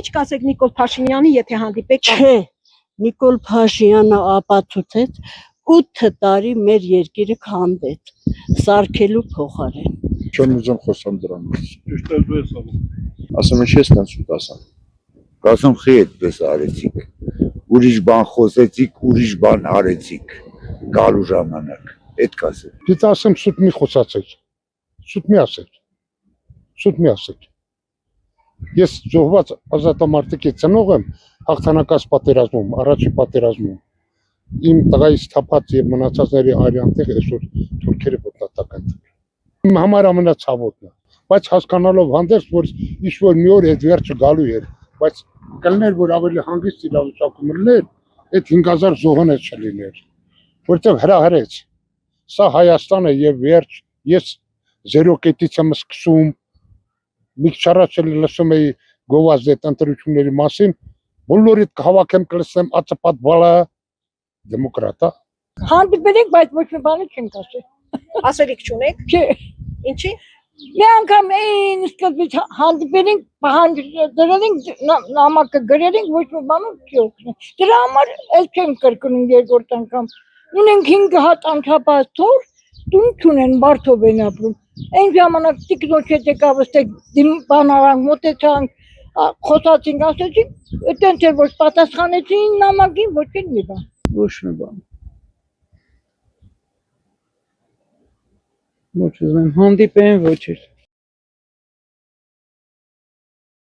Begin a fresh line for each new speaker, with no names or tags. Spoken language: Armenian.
Ինչ կասեք Նիկոլ Փաշինյանի, եթե հանդիպեք։
Չէ, Նիկոլ Փաշինյանը ապացուցեց 8 տարի մեր երկիրը քանդեց, սարքելու փոխարեն։
Չեմ ուզում խոսամ դրանից։
Ճիշտ է դու ես անում։
Ասում եմ, ես տենց ու ասամ։
Կասում խի այդպես արեցիք, ուրիշ բան խոսեցիք, ուրիշ բան արեցիք, գալու ժամանակ, այդ կասեմ։
Պիտի ասեմ սուտ մի խոսացեք, սուտ մի ասեք, սուտ մի ասեք։ Ես զոհված ազատամարտիկի ծնող եմ հաղթանակած պատերազմում, առաջի պատերազմում։ Իմ տղայից թափած եւ մնացածների արյանտեղ այսօր թուրքերը ոտնատակ են տվել։ Իմ համար ամենացավոտն է, բայց հասկանալով հանդերձ, որ ինչ-որ մի օր այդ վերջը գալու էր, բայց կլներ, որ ավելի հանգիստ իրավիճակում լիներ, այդ 5000 զոհն չլիներ, որտեղ հրահրեց։ Սա Հայաստանը եւ վերջ, ես 0 կետից եմ սկսում, մի քիչ առաջ լսում էի գովազդ ընտրությունների մասին, բոլորիդ կհավաքեմ կլսեմ ածպատ բալա դեմոկրատա։
Հանդիպել ենք, բայց ոչ մի բան չենք ասել։
Ասելիք չունեք։
Չէ։
Ինչի։
Մի անգամ այն սկզբից հանդիպել ենք, դրել ենք նամակը գրել ենք, ոչ մի բան չի օգնել։ Դրա համար էլ չեմ կրկնում երկրորդ անգամ։ Ունենք 5 հատ անչափահաս թոր, տուն չունեն, Բարդով են ապրում։ Այն ժամանակ տիկնոջ հետ եկավ ըստեղ բանարանք, մոտեցանք, խոսացինք, ասեցինք, այդտենց էր որ պատասխանեցին նամակին, ոչ մի բան։
Ոչ մի բան։ Ոչ ուզում հանդիպեն, ոչ էլ։